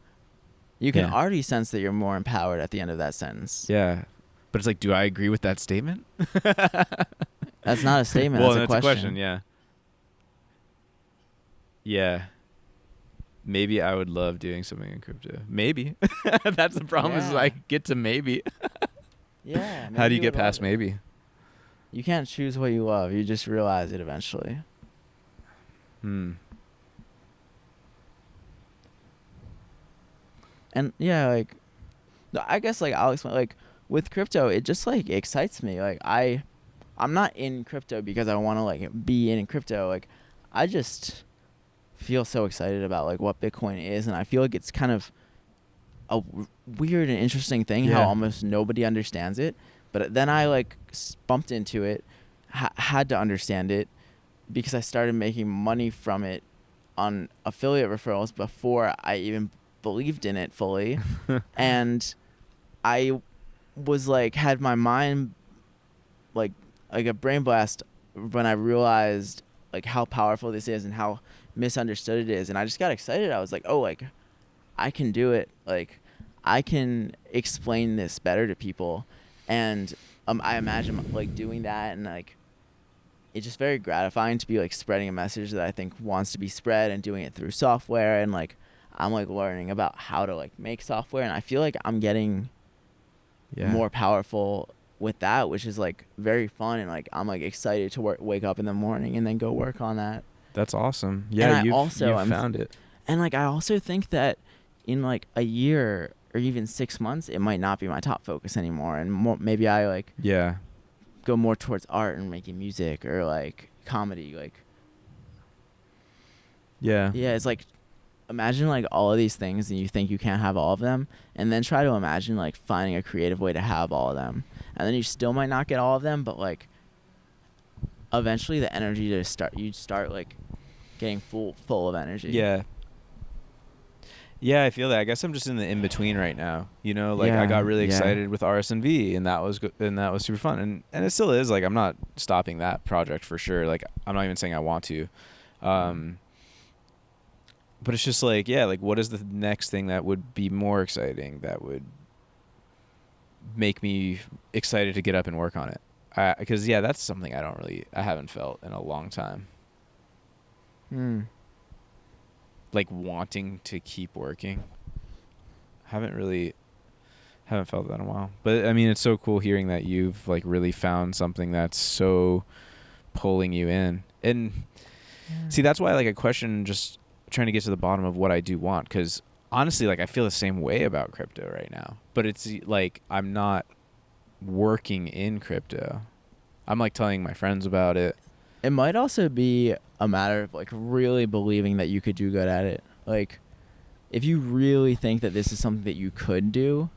S1: You can already sense that you're more empowered at the end of that sentence.
S2: Yeah. But it's like, do I agree with that statement?
S1: That's not a statement.
S2: Well,
S1: that's a question.
S2: Yeah. Yeah. Maybe I would love doing something in crypto. Maybe. That's the problem is I get to maybe.
S1: Yeah.
S2: How do you get past maybe?
S1: You can't choose what you love. You just realize it eventually. And yeah, like, I guess like I'll explain. Like with crypto, it just like excites me. Like I'm not in crypto because I want to like be in crypto. Like I just feel so excited about like what Bitcoin is, and I feel like it's kind of a weird and interesting thing how almost nobody understands it. But then I like bumped into it, had to understand it because I started making money from it on affiliate referrals before I even believed in it fully. And I was like, had my mind like a brain blast when I realized like how powerful this is and how misunderstood it is. And I just got excited. I was like, oh, like I can do it. Like I can explain this better to people. And I imagine like doing that, and like it's just very gratifying to be like spreading a message that I think wants to be spread and doing it through software. And like I'm like learning about how to like make software, and I feel like I'm getting more powerful with that, which is like very fun, and like I'm like excited to wake up in the morning and then go work on that.
S2: That's awesome. Yeah, you've found it.
S1: And like I also think that in like a year or even 6 months, it might not be my top focus anymore, and maybe I like go more towards art and making music or like comedy. Like it's like imagine like all of these things and you think you can't have all of them, and then try to imagine like finding a creative way to have all of them, and then you still might not get all of them, but like eventually the energy to start like getting full of energy.
S2: Yeah, I feel that. I guess I'm just in the in between right now. You know, like I got really excited with RSNV, and that was super fun, and it still is. Like I'm not stopping that project for sure. Like I'm not even saying I want to, but it's just like like what is the next thing that would be more exciting, that would make me excited to get up and work on it? Because that's something I haven't felt in a long time. Like wanting to keep working. Haven't felt that in a while. But I mean, it's so cool hearing that you've like really found something that's so pulling you in. And see, that's why like a question, just trying to get to the bottom of what I do want, because honestly, like I feel the same way about crypto right now, but it's like I'm not working in crypto. I'm like telling my friends about it.
S1: It might also be a matter of like really believing that you could do good at it. Like if you really think that this is something that you could do.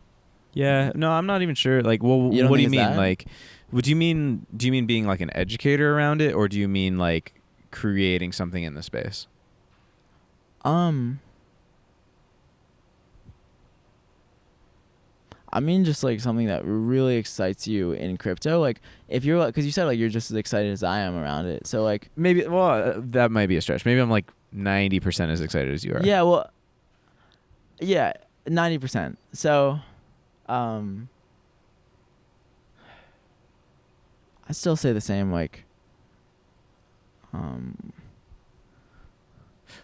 S2: No, I'm not even sure. Like, well, what do you mean? That? Like, do you mean being like an educator around it, or do you mean like creating something in the space?
S1: I mean, just like something that really excites you in crypto. Like if you're like, cause you said like you're just as excited as I am around it. So like
S2: maybe, that might be a stretch. Maybe I'm like 90% as excited as you are.
S1: Yeah. Well, 90%. So, I still say the same, like,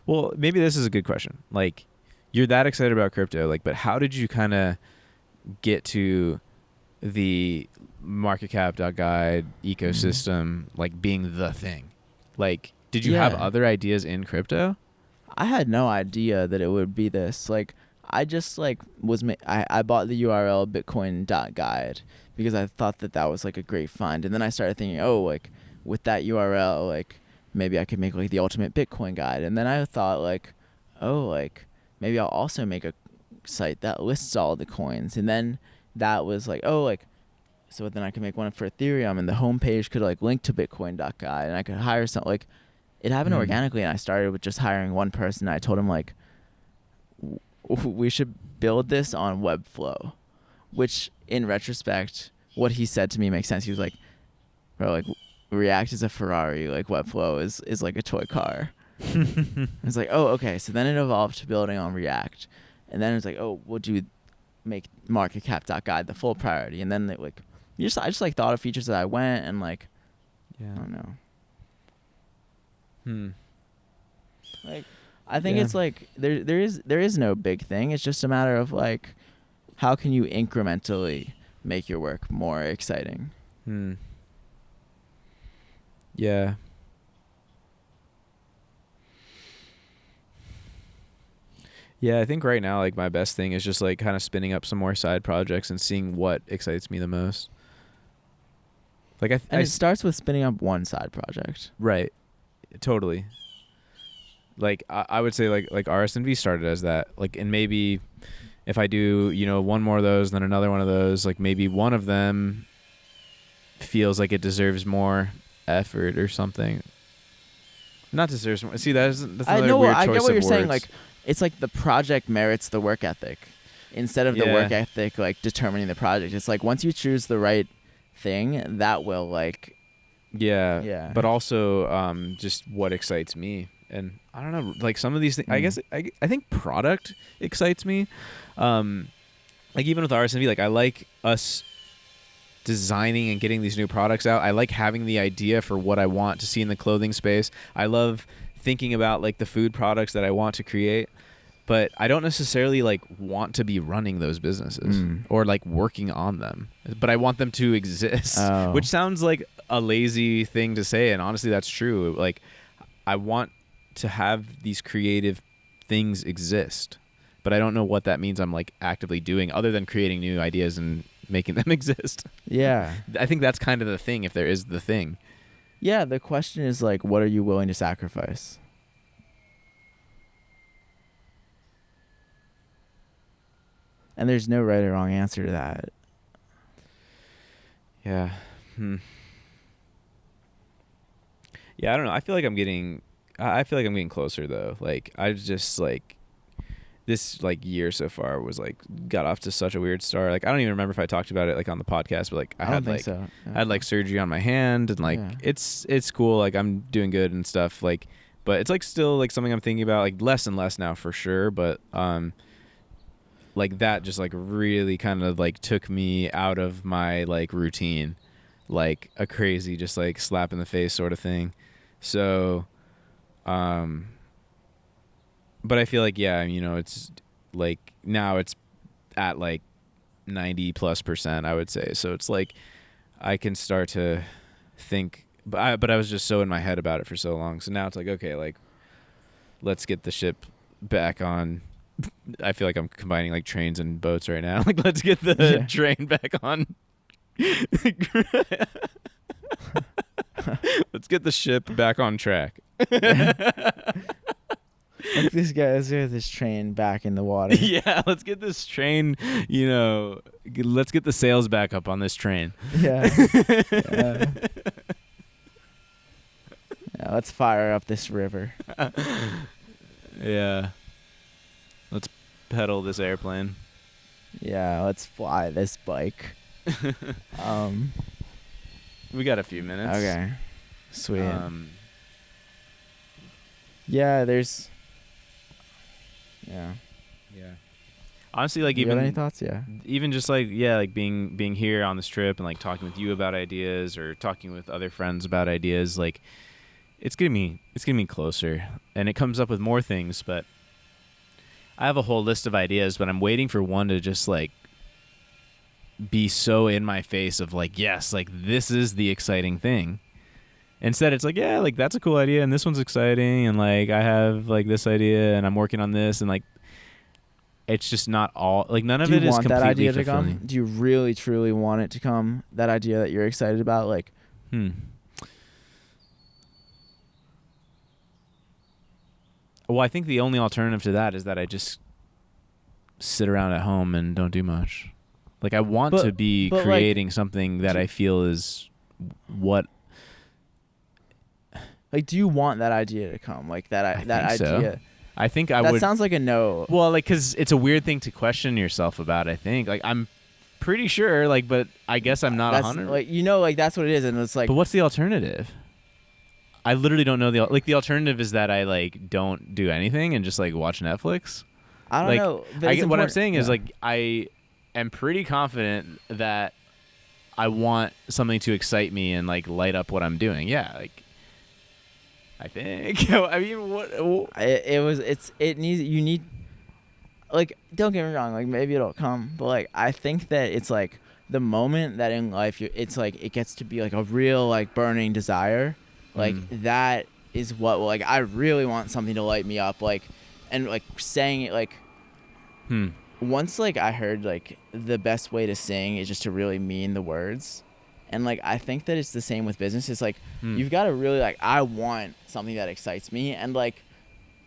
S2: well, maybe this is a good question. Like you're that excited about crypto, like, but how did you kind of get to the marketcap.guide ecosystem like being the thing? Like did you have other ideas in crypto?
S1: I had no idea that it would be this. Like I just like I bought the URL bitcoin.guide because I thought that was like a great find, and then I started thinking, oh, like with that URL, like maybe I could make like the ultimate Bitcoin guide, and then I thought like, oh, like maybe I'll also make a site that lists all the coins, and then that was like, oh, like so then I could make one for Ethereum, and the homepage could like link to bitcoin.guide, and I could hire some, like it happened organically, and I started with just hiring one person. I told him like we should build this on Webflow, which in retrospect what he said to me makes sense. He was like, bro, like React is a Ferrari, like Webflow is like a toy car. It's like, oh, okay. So then it evolved to building on React. And then it's like, oh, would you make marketcap.guide the full priority? And then they like, I just like thought of features that I went and like, I don't know. Like, I think it's like there is no big thing. It's just a matter of like, how can you incrementally make your work more exciting?
S2: Yeah. Yeah, I think right now, like, my best thing is just, like, kind of spinning up some more side projects and seeing what excites me the most. Like,
S1: it starts with spinning up one side project.
S2: Right. Totally. Like, I would say, like RSNV started as that. Like, and maybe if I do, you know, one more of those, then another one of those, like, maybe one of them feels like it deserves more effort or something. Not deserves more. See, that's another weird choice of words. I get what you're saying,
S1: like, it's like the project merits the work ethic instead of the work ethic like determining the project. It's like once you choose the right thing, that will like
S2: but also just what excites me. And I don't know, like some of these things, I guess I think product excites me. Like even with RSNV, like I like us designing and getting these new products out. I like having the idea for what I want to see in the clothing space. I love thinking about like the food products that I want to create, but I don't necessarily like want to be running those businesses or like working on them, but I want them to exist, which sounds like a lazy thing to say. And honestly, that's true. Like I want to have these creative things exist, but I don't know what that means I'm like actively doing other than creating new ideas and making them exist.
S1: Yeah.
S2: I think that's kind of the thing, if there is the thing.
S1: Yeah, the question is like, what are you willing to sacrifice? And there's no right or wrong answer to that.
S2: Yeah. Yeah, I don't know. I feel like I'm getting closer though. Like I just like this like year so far was like got off to such a weird start. Like I don't even remember if I talked about it like on the podcast, but like I had like surgery on my hand and like it's cool. Like I'm doing good and stuff. Like, but it's like still like something I'm thinking about like less and less now for sure. But like that just like really kind of like took me out of my like routine, like a crazy just like slap in the face sort of thing. So, but I feel like, yeah, you know, it's like now it's at like 90+%, I would say. So it's like I can start to think, but I was just so in my head about it for so long. So now it's like, okay, like let's get the ship back on. I feel like I'm combining like trains and boats right now. Like let's get the train back on. Let's get the ship back on track.
S1: Let's get this train back in the water.
S2: Yeah, let's get this train, you know, let's get the sails back up on this train.
S1: Yeah. Let's fire up this river.
S2: Yeah. Let's pedal this airplane.
S1: Yeah, let's fly this bike.
S2: We got a few minutes.
S1: Okay. Sweet. Yeah, there's... Yeah.
S2: Honestly, like
S1: you
S2: even
S1: got any thoughts? Yeah.
S2: Even just like like being here on this trip and like talking with you about ideas or talking with other friends about ideas, like it's getting me closer, and it comes up with more things. But I have a whole list of ideas, but I'm waiting for one to just like be so in my face of like, yes, like this is the exciting thing. Instead, it's like, yeah, like that's a cool idea, and this one's exciting, and like I have like this idea, and I'm working on this, and like it's just not all like none of it is completely fulfilling. Do you want that idea to come?
S1: Do you really truly want it to come? That idea that you're excited about, like.
S2: Well, I think the only alternative to that is that I just sit around at home and don't do much. Like I want to be creating like, something that I feel is what.
S1: Like, do you want that idea to come? Like that idea.
S2: So. I think I would.
S1: That sounds like a no.
S2: Well, like, cause it's a weird thing to question yourself about. I think, like, I'm pretty sure, like, but I guess I'm not 100.
S1: Like, you know, like that's what it is, and it's like.
S2: But what's the alternative? I literally don't know the alternative is that I like don't do anything and just like watch Netflix.
S1: I don't know.
S2: But what I'm saying is like I am pretty confident that I want something to excite me and like light up what I'm doing. Yeah, like I think. I mean, what?
S1: It needs. You need. Like, don't get me wrong. Like, maybe it'll come, but like, I think that it's like the moment that in life it's like it gets to be like a real like burning desire. Like that is what like I really want something to light me up. Like, and like saying it like. Once like I heard like the best way to sing is just to really mean the words. And like I think that it's the same with business. It's like you've got to really like I want something that excites me, and like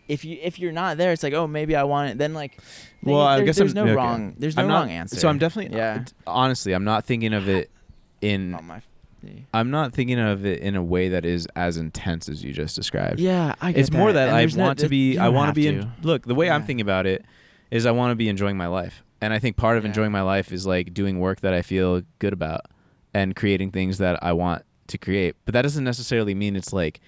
S1: if you're not there, it's like, oh, maybe I want it. Then like
S2: I guess
S1: there's no wrong wrong answer.
S2: So I'm definitely honestly I'm not thinking of it in I'm not thinking of it in a way that is as intense as you just described.
S1: Yeah, I get
S2: it's
S1: that.
S2: more that
S1: and
S2: I want to be look, the way I'm thinking about it is I want to be enjoying my life. And I think part of enjoying my life is like doing work that I feel good about and creating things that I want to create. But that doesn't necessarily mean it's like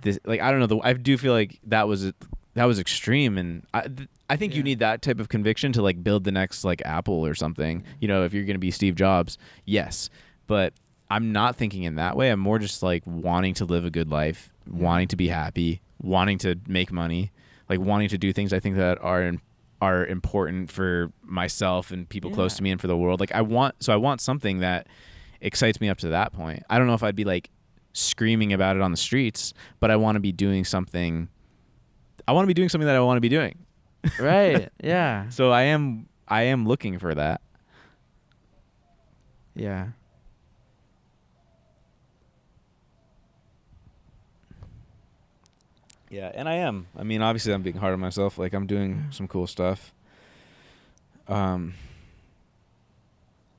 S2: this. Like, I don't know. I do feel like that was extreme. And I think you need that type of conviction to like build the next like Apple or something, you know, if you're going to be Steve Jobs. Yes. But I'm not thinking in that way. I'm more just like wanting to live a good life, wanting to be happy, wanting to make money, like wanting to do things I think that are important for myself and people close to me and for the world. Like I want something that excites me up to that point. I don't know if I'd be like screaming about it on the streets, but I want to be doing something. I want to be doing something that I want to be doing.
S1: Right. Yeah.
S2: So I am looking for that.
S1: Yeah.
S2: Yeah, and I am. I mean, obviously I'm being hard on myself. Like I'm doing some cool stuff.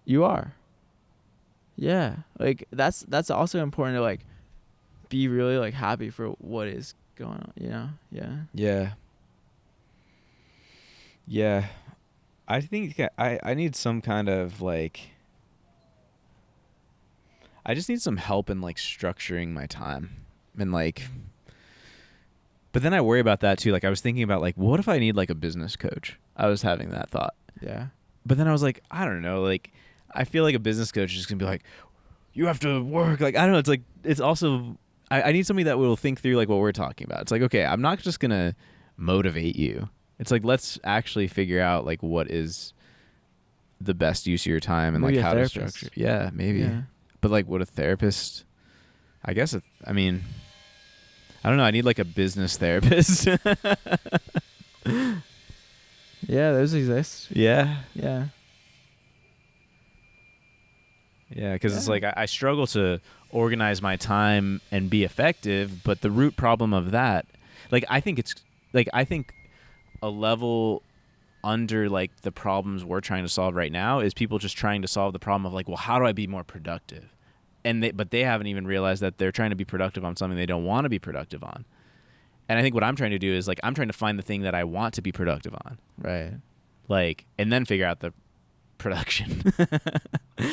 S1: You are. Yeah. Like that's also important to like be really like happy for what is going on, you know? Yeah.
S2: Yeah. Yeah. I think I need some kind of like I just need some help in like structuring my time and like but then I worry about that too. Like I was thinking about like, what if I need like a business coach? I was having that thought.
S1: Yeah.
S2: But then I was like, I don't know. Like I feel like a business coach is just gonna be like, you have to work. Like, I don't know. It's like, it's also, I need somebody that will think through like what we're talking about. It's like, okay, I'm not just gonna motivate you. It's like, let's actually figure out like what is the best use of your time and maybe like how to structure. Yeah, maybe. Yeah. But like what a therapist, I guess, I mean, I don't know. I need like a business therapist.
S1: Yeah, those exist.
S2: Yeah.
S1: Yeah.
S2: Yeah, because it's like I struggle to organize my time and be effective, but the root problem of that, like I think a level under like the problems we're trying to solve right now is people just trying to solve the problem of like, well, how do I be more productive? But they haven't even realized that they're trying to be productive on something they don't want to be productive on. And I think what I'm trying to do is like I'm trying to find the thing that I want to be productive on.
S1: Right.
S2: Like, and then figure out the production.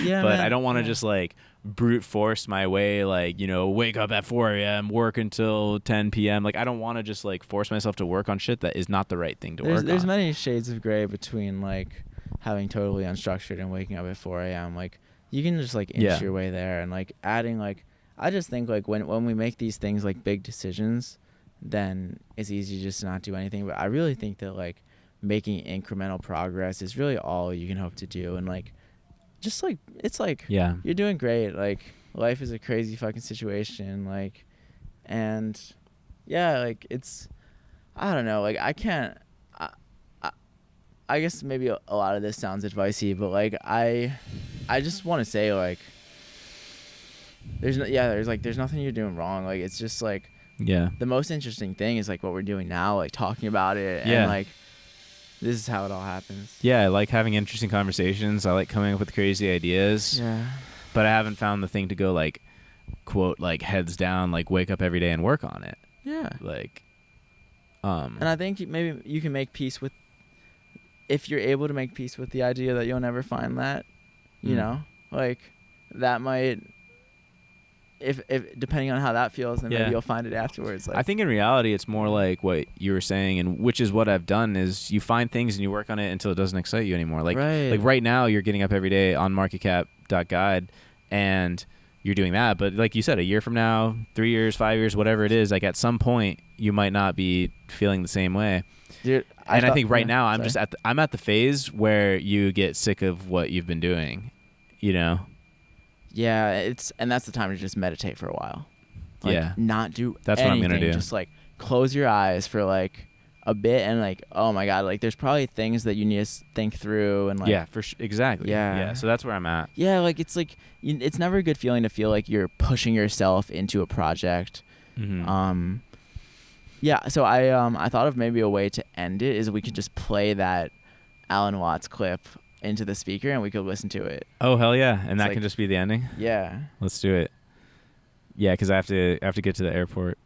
S1: Yeah.
S2: But I don't want to just like brute force my way, like, you know, wake up at 4 a.m., work until 10 p.m. Like I don't want to just like force myself to work on shit that is not the right thing to work on.
S1: There's many shades of gray between like having totally unstructured and waking up at 4 a.m. Like you can just like inch your way there, and like adding like I just think like when we make these things like big decisions, then it's easy just to not do anything. But I really think that like making incremental progress is really all you can hope to do. And like just like it's like you're doing great. Like life is a crazy fucking situation. Like and yeah, like it's I don't know. Like I can't. I guess maybe a lot of this sounds advicey, but like I just want to say like there's nothing you're doing wrong. Like it's just like the most interesting thing is like what we're doing now, like talking about it and like this is how it all happens.
S2: Yeah, I like having interesting conversations. I like coming up with crazy ideas.
S1: Yeah.
S2: But I haven't found the thing to go like quote like heads down, like wake up every day and work on it.
S1: Yeah.
S2: Like
S1: and I think maybe you can make peace with if you're able to make peace with the idea that you'll never find that, you know, like that might if depending on how that feels, then maybe you'll find it afterwards.
S2: I think in reality, it's more like what you were saying, and which is what I've done, is you find things and you work on it until it doesn't excite you anymore. Like right now, you're getting up every day on marketcap.guide, and you're doing that. But like you said, a year from now, 3 years, 5 years, whatever it is, like at some point, you might not be feeling the same way.
S1: Dude,
S2: I think right now, I'm just I'm at the phase where you get sick of what you've been doing, you know?
S1: Yeah, that's the time to just meditate for a while. Like, not do
S2: that's
S1: anything.
S2: What I'm gonna do.
S1: Just like close your eyes for like a bit, and like, oh my God, like there's probably things that you need to think through, and like
S2: exactly. Yeah, so that's where I'm at.
S1: Yeah, like it's never a good feeling to feel like you're pushing yourself into a project.
S2: Mm-hmm.
S1: Yeah, so I thought of maybe a way to end it is we could just play that Alan Watts clip into the speaker and we could listen to it.
S2: Oh hell yeah! And that can just be the ending.
S1: Yeah.
S2: Let's do it. Yeah, because I have to get to the airport.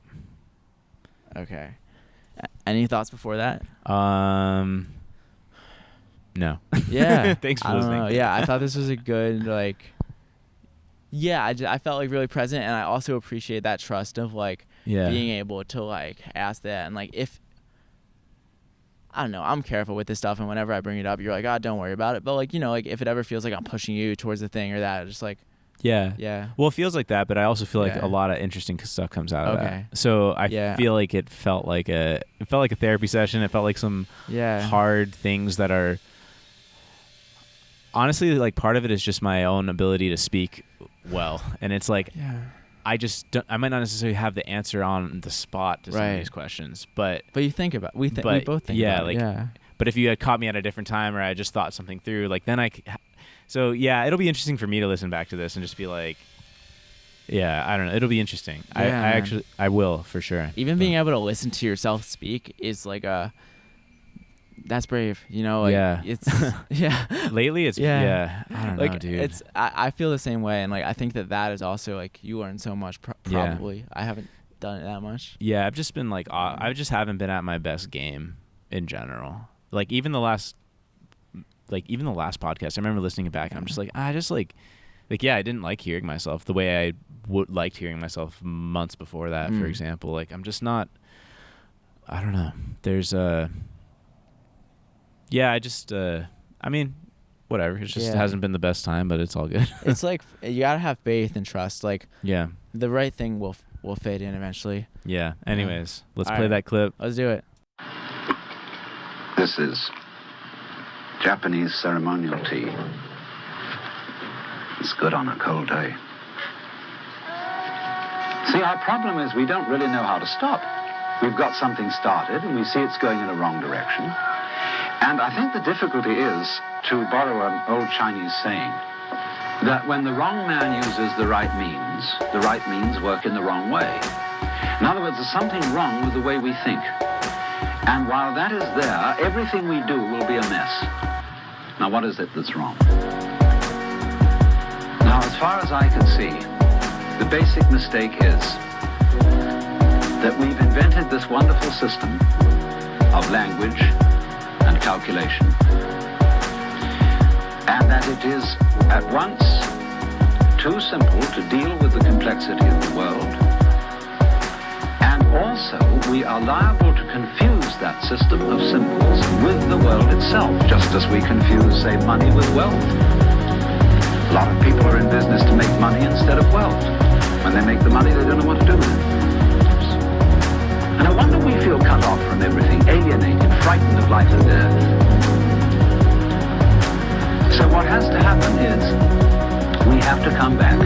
S1: Okay. Any thoughts before that?
S2: No.
S1: Yeah.
S2: Thanks for listening.
S1: Yeah, I thought this was a good Yeah, I felt like really present, and I also appreciate that trust of like being able to like ask that, and like if I don't know, I'm careful with this stuff, and whenever I bring it up, you're like, don't worry about it. But like, you know, like if it ever feels like I'm pushing you towards the thing or that, just like yeah.
S2: Well, it feels like that, but I also feel like a lot of interesting stuff comes out of that. So I feel like it felt like a therapy session. It felt like some hard things that are honestly like part of it is just my own ability to speak well, and it's like I might not necessarily have the answer on the spot to some of these questions, but
S1: you think about we both think about it.
S2: But if you had caught me at a different time, or I just thought something through, like then so it'll be interesting for me to listen back to this and just be like, I don't know, it'll be interesting. I will for sure.
S1: Even being able to listen to yourself speak is like that's brave, you know. Like, it's
S2: Lately, it's I don't know, dude.
S1: I feel the same way, and like I think that is also like you learn so much. Probably I haven't done it that much.
S2: Yeah, I've just been like I just haven't been at my best game in general. Like even the last podcast, I remember listening back, and I'm just like I didn't like hearing myself the way I liked hearing myself months before that. For example, like I'm just not. I don't know. There's I mean, whatever. It just hasn't been the best time, but it's all good.
S1: It's like you gotta have faith and trust. Like the right thing will fit in eventually.
S2: Yeah. Anyways, let's play that clip.
S1: Let's do it.
S3: This is Japanese ceremonial tea. It's good on a cold day. See, our problem is we don't really know how to stop. We've got something started and we see it's going in a wrong direction. And I think the difficulty is, to borrow an old Chinese saying, that when the wrong man uses the right means work in the wrong way. In other words, there's something wrong with the way we think. And while that is there, everything we do will be a mess. Now, what is it that's wrong? Now, as far as I can see, the basic mistake is that we've invented this wonderful system of language and calculation, and that it is at once too simple to deal with the complexity of the world, and also we are liable to confuse that system of symbols with the world itself, just as we confuse, say, money with wealth. A lot of people are in business to make money instead of wealth. When they make the money, they don't know what to do with it. And no wonder we feel cut off from everything, alienated, frightened of life and death. So what has to happen is we have to come back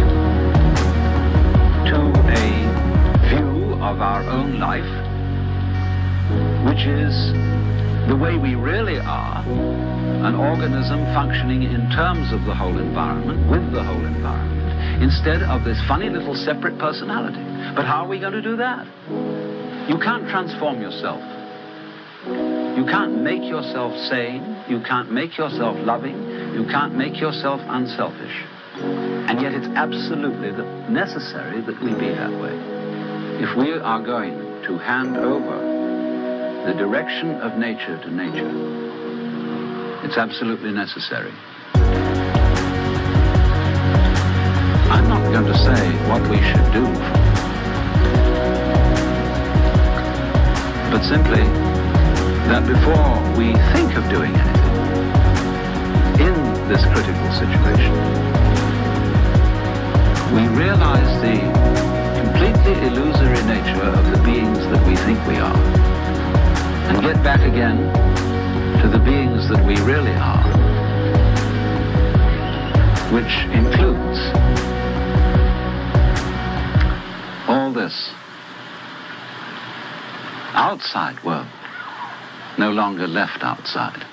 S3: to a view of our own life, which is the way we really are, an organism functioning in terms of the whole environment, with the whole environment, instead of this funny little separate personality. But how are we going to do that? You can't transform yourself. You can't make yourself sane. You can't make yourself loving. You can't make yourself unselfish. And yet it's absolutely necessary that we be that way. If we are going to hand over the direction of nature to nature, it's absolutely necessary. I'm not going to say what we should do, but simply that before we think of doing anything in this critical situation, we realize the completely illusory nature of the beings that we think we are, and get back again to the beings that we really are, which includes all this outside world, no longer left outside.